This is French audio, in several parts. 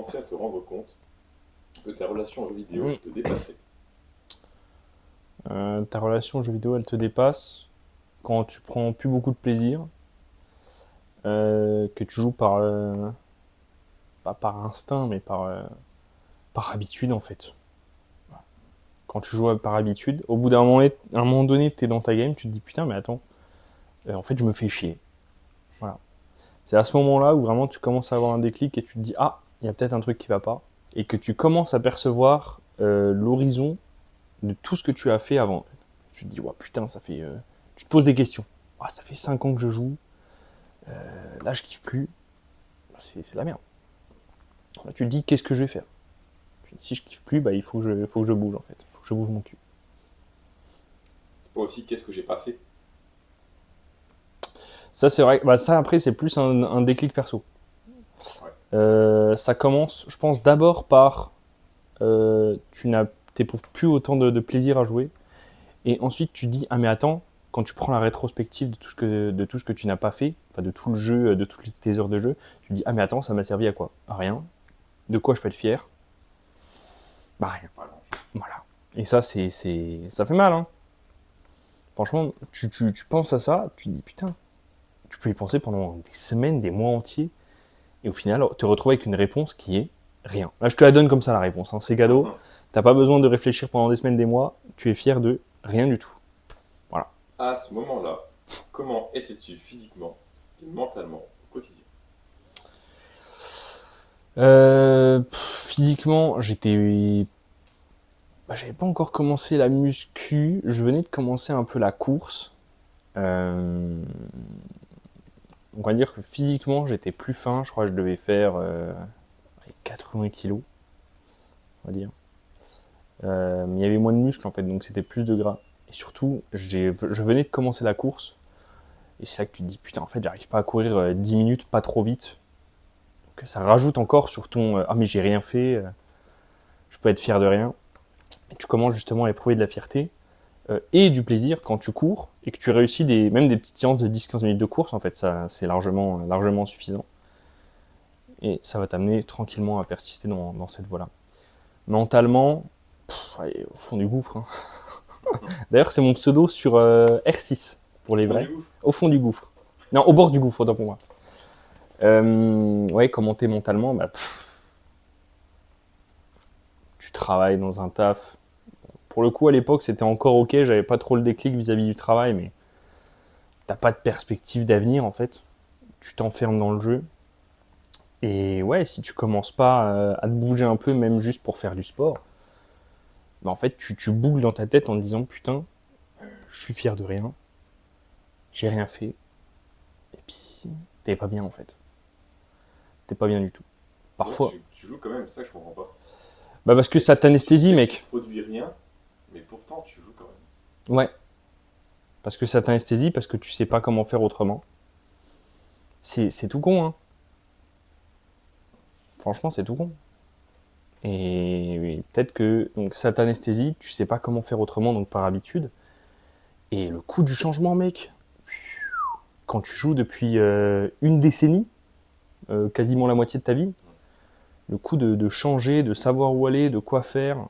commencé à te rendre compte que ta relation aux jeux vidéo te dépassait? Ta relation aux jeux vidéo, elle te dépasse quand tu prends plus beaucoup de plaisir, que tu joues pas par instinct, mais par habitude en fait. Quand tu joues par habitude, au bout un moment donné, tu es dans ta game, tu te dis putain, mais attends, en fait, je me fais chier. Voilà. C'est à ce moment-là où vraiment tu commences à avoir un déclic et tu te dis ah, il y a peut-être un truc qui va pas, et que tu commences à percevoir l'horizon de tout ce que tu as fait avant. Tu te dis ouais, putain, ça fait. Tu te poses des questions. Ah, ça fait 5 ans que je joue, là je kiffe plus. Bah, c'est la merde. Là, tu te dis qu'est-ce que je vais faire. Si je kiffe plus, bah, il faut que je bouge en fait. Il faut que je bouge mon cul. C'est pas aussi qu'est-ce que j'ai pas fait? Ça, c'est vrai. Bah, ça, après, c'est plus un déclic perso. Ouais. Ça commence, je pense, d'abord par tu n'éprouves plus autant de plaisir à jouer. Et ensuite, tu dis ah, mais attends, quand tu prends la rétrospective de tout ce que tu n'as pas fait, enfin, de tout le jeu, de toutes tes heures de jeu, tu dis ah, mais attends, ça m'a servi à quoi? À rien. De quoi je peux être fier? Bah, rien. Pas grand-chose. Voilà. Et ça, ça fait mal, hein. Franchement, tu penses à ça, tu te dis putain, tu peux y penser pendant des semaines, des mois entiers, et au final, te retrouver avec une réponse qui est rien. Là, je te la donne comme ça, la réponse, hein. C'est cadeau. T'as pas besoin de réfléchir pendant des semaines, des mois. Tu es fier de rien du tout. Voilà. À ce moment-là, comment étais-tu physiquement et mentalement au quotidien? Physiquement, j'avais pas encore commencé la muscu. Je venais de commencer un peu la course. Euh, On va dire que physiquement, j'étais plus fin. Je crois que je devais faire 80 kilos, on va dire. Mais il y avait moins de muscles en fait, donc c'était plus de gras. Et surtout, je venais de commencer la course. Et c'est là que tu te dis, putain, en fait, j'arrive pas à courir 10 minutes, pas trop vite. Donc ça rajoute encore sur ton ah, mais j'ai rien fait, je peux être fier de rien. Et tu commences justement à éprouver de la fierté et du plaisir quand tu cours et que tu réussis même des petites séances de 10-15 minutes de course. En fait, ça, c'est largement suffisant. Et ça va t'amener tranquillement à persister dans cette voie-là. Mentalement, allez, au fond du gouffre, hein. D'ailleurs, c'est mon pseudo sur R6 pour les Fond du vrais. gouffre. Au fond du gouffre. Non, au bord du gouffre, autant pour moi. Ouais, comment t'es mentalement, bah, tu travailles dans un taf. Pour le coup, à l'époque, c'était encore ok, j'avais pas trop le déclic vis-à-vis du travail, mais t'as pas de perspective d'avenir en fait. Tu t'enfermes dans le jeu. Et ouais, si tu commences pas à te bouger un peu, même juste pour faire du sport, bah en fait, tu boules dans ta tête en te disant putain, je suis fier de rien, j'ai rien fait, et puis t'es pas bien en fait. T'es pas bien du tout. Donc Parfois. tu joues quand même, c'est ça que je comprends pas. Bah parce que ça Tu t'anesthésie, sais que tu mec. produis rien, mais pourtant tu joues quand même. Ouais. Parce que ça t'anesthésie, parce que tu sais pas comment faire autrement. C'est tout con, hein. Franchement, c'est tout con. Et peut-être que donc ça t'anesthésie, tu sais pas comment faire autrement, donc par habitude. Et le coût du changement, mec, quand tu joues depuis une décennie, quasiment la moitié de ta vie, le coup de changer, de savoir où aller, de quoi faire.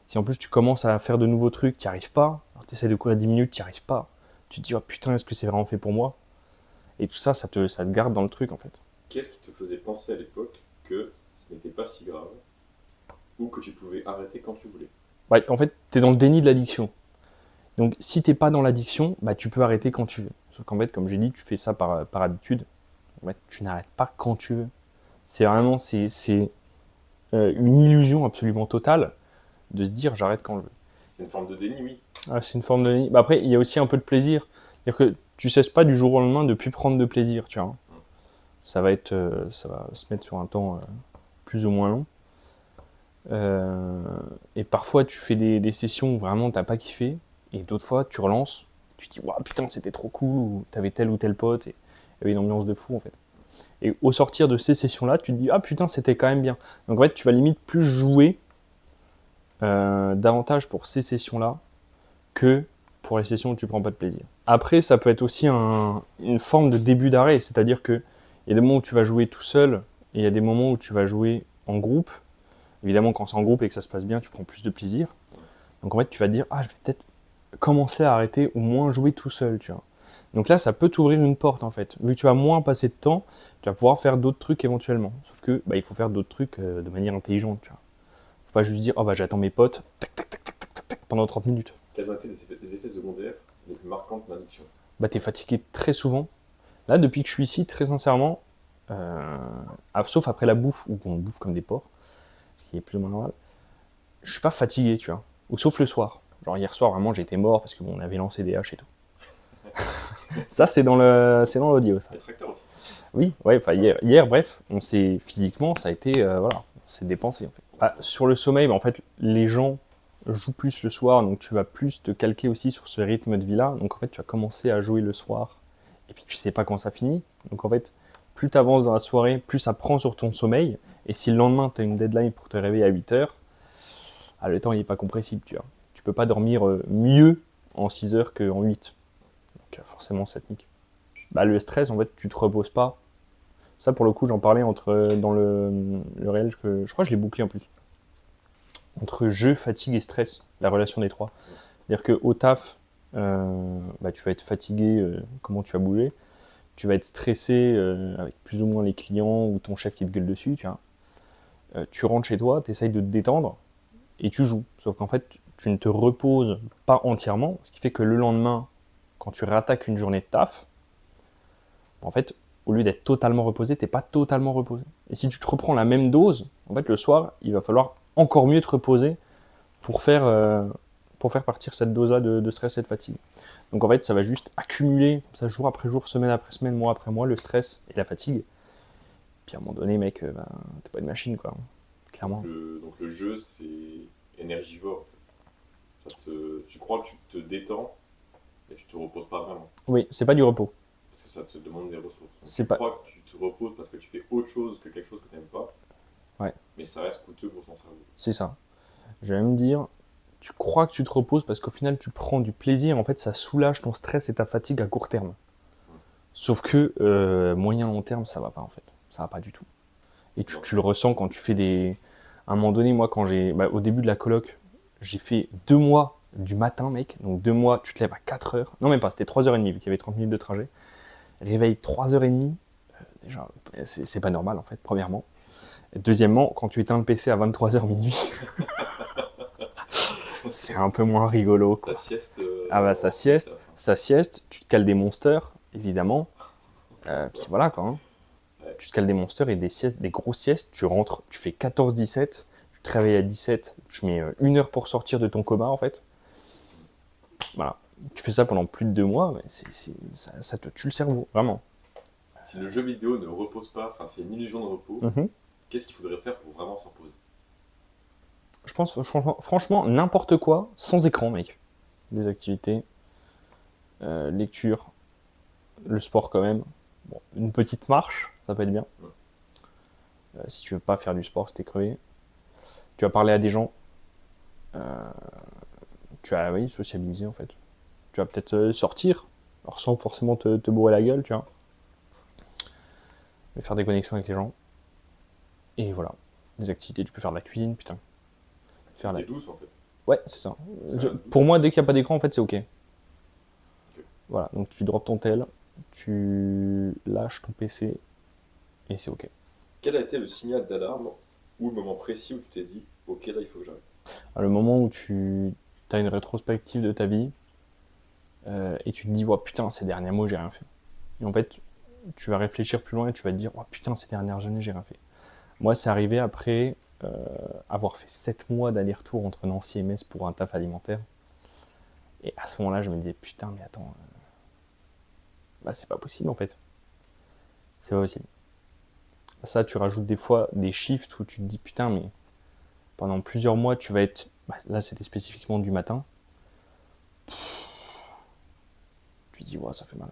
Si en plus tu commences à faire de nouveaux trucs, tu n'y arrives pas. Tu essaies de courir 10 minutes, tu n'y arrives pas. Tu te dis, oh putain, est-ce que c'est vraiment fait pour moi? Et tout ça, ça te garde dans le truc en fait. Qu'est-ce qui te faisait penser à l'époque que ce n'était pas si grave ou que tu pouvais arrêter quand tu voulais? Ouais, en fait, tu es dans le déni de l'addiction. Donc si t'es pas dans l'addiction, bah, tu peux arrêter quand tu veux. Sauf qu'en fait, comme j'ai dit, tu fais ça par habitude. En fait, tu n'arrêtes pas quand tu veux. C'est vraiment une illusion absolument totale de se dire j'arrête quand je veux. C'est une forme de déni, oui. Ah, c'est une forme de déni. Bah, après, il y a aussi un peu de plaisir. C'est-à-dire que tu cesses pas du jour au lendemain de plus prendre de plaisir, tu vois. Ça va se mettre sur un temps plus ou moins long. Euh, et parfois, tu fais des sessions où vraiment t'as pas kiffé, et d'autres fois, tu relances, tu te dis, waouh, putain, c'était trop cool, ou t'avais tel ou tel pote, et il y avait une ambiance de fou, en fait. Et au sortir de ces sessions-là, tu te dis, ah putain, c'était quand même bien. Donc en fait, tu vas limite plus jouer davantage pour ces sessions-là que pour les sessions où tu prends pas de plaisir. Après, ça peut être aussi une forme de début d'arrêt, c'est-à-dire que il y a des moments où tu vas jouer tout seul, et il y a des moments où tu vas jouer en groupe, évidemment quand c'est en groupe et que ça se passe bien, tu prends plus de plaisir. Donc en fait, tu vas te dire, je vais peut-être commencer à arrêter ou moins jouer tout seul, tu vois. Donc là, ça peut t'ouvrir une porte en fait. Vu que tu vas moins passer de temps, tu vas pouvoir faire d'autres trucs éventuellement. Sauf que il faut faire d'autres trucs de manière intelligente, tu vois. Faut pas juste dire, j'attends mes potes, pendant 30 minutes. Quels ont été les effets secondaires les plus marquants de ton addiction? T'es fatigué très souvent. Là, depuis que je suis ici, très sincèrement, sauf après la bouffe, où on bouffe comme des porcs, ce qui est plus ou moins normal, je suis pas fatigué, tu vois. Ou sauf le soir. Genre hier soir, vraiment, j'étais mort parce qu'on avait lancé des haches et tout. Ça, c'est dans l'audio, ça. Les tracteurs aussi. Oui, ouais, hier, bref, physiquement, ça a été, on s'est dépensé, en fait. Sur le sommeil, en fait, les gens jouent plus le soir, donc tu vas plus te calquer aussi sur ce rythme de vie-là. Donc, en fait, tu vas commencer à jouer le soir, et puis tu sais pas quand ça finit. Donc, en fait, plus tu avances dans la soirée, plus ça prend sur ton sommeil. Et si le lendemain, tu as une deadline pour te réveiller à 8 heures, le temps, il n'est pas compressible, tu vois. Tu peux pas dormir mieux en 6 heures qu'en 8. Donc, forcément, ça te nique. Le stress, en fait, tu te reposes pas. Ça, pour le coup, j'en parlais dans le réel, je crois que je l'ai bouclé en plus. Entre jeu, fatigue et stress, la relation des trois. C'est-à-dire qu'au taf, tu vas être fatigué, comment tu vas bouger. Tu vas être stressé avec plus ou moins les clients ou ton chef qui te gueule dessus, tu vois. Tu rentres chez toi, tu essayes de te détendre et tu joues. Sauf qu'en fait, tu ne te reposes pas entièrement, ce qui fait que le lendemain, quand tu réattaques une journée de taf, en fait, au lieu d'être totalement reposé, t'es pas totalement reposé. Et si tu te reprends la même dose, en fait, le soir, il va falloir encore mieux te reposer pour faire partir cette dose-là de stress et de fatigue. Donc en fait, ça va juste accumuler, comme ça, jour après jour, semaine après semaine, mois après mois, le stress et la fatigue. Puis à un moment donné, mec, t'es pas une machine, quoi. Clairement. Donc le jeu, c'est énergivore. En fait. Tu crois que tu te détends, mais tu te reposes pas vraiment. Oui, c'est pas du repos. Parce que ça te demande des ressources. Donc, Tu crois que tu te reposes parce que tu fais autre chose que quelque chose que tu n'aimes pas. Ouais. Mais ça reste coûteux pour ton cerveau. C'est ça. Je vais même dire, tu crois que tu te reposes parce qu'au final, tu prends du plaisir. En fait, ça soulage ton stress et ta fatigue à court terme. Sauf que moyen long terme, ça va pas en fait. Ça va pas du tout. Et tu le ressens quand tu fais des... À un moment donné, moi, au début de la coloc, j'ai fait 2 mois du matin, mec. Donc 2 mois, tu te lèves à 4 heures. Non, même pas, c'était 3h30 vu qu'il y avait 30 minutes de trajet. Réveil 3h30. Déjà, c'est pas normal en fait, premièrement. Et deuxièmement, quand tu éteins le PC à 23h minuit, c'est un peu moins rigolo, quoi. Sa sieste. Sa sieste, tu te cales des monsters, évidemment. Puis voilà, quoi. Hein. Ouais. Tu te cales des monsters et des siestes, des grosses siestes. Tu rentres, tu fais 14-17, tu te réveilles à 17, tu mets 1 heure pour sortir de ton coma, en fait. Voilà. Tu fais ça pendant plus de 2 mois, mais ça te tue le cerveau, vraiment. Si le jeu vidéo ne repose pas, enfin c'est une illusion de repos, qu'est-ce qu'il faudrait faire pour vraiment s'en reposer? Je pense, franchement, n'importe quoi, sans écran, mec. Des activités, lecture, le sport quand même. Bon, une petite marche, ça peut être bien. Si tu veux pas faire du sport, si t'es crevé. Tu vas parler à des gens. Tu vas sociabiliser en fait. Tu vas peut-être sortir, alors sans forcément te bourrer la gueule, tu vois. Mais faire des connexions avec les gens. Et voilà. Des activités, tu peux faire de la cuisine, putain. C'est douce en fait. Ouais, c'est ça. Pour moi, dès qu'il n'y a pas d'écran, en fait, c'est ok. Voilà, donc tu drops ton tel, tu lâches ton PC, et c'est ok. Quel a été le signal d'alarme ou le moment précis où tu t'es dit « Ok, là, il faut que j'arrête ». Le moment où tu as une rétrospective de ta vie, et tu te dis « putain, ces derniers mois, j'ai rien fait ». Et en fait, tu vas réfléchir plus loin et tu vas te dire « putain, ces dernières années, j'ai rien fait ». Moi, c'est arrivé après avoir fait 7 mois d'aller-retour entre Nancy et Metz pour un taf alimentaire. Et à ce moment-là, je me disais « putain, mais attends, c'est pas possible en fait. C'est pas possible. » Ça, tu rajoutes des fois des shifts où tu te dis « putain, mais pendant plusieurs mois, tu vas être... » Là, c'était spécifiquement du matin. Tu te dis « ça fait mal. »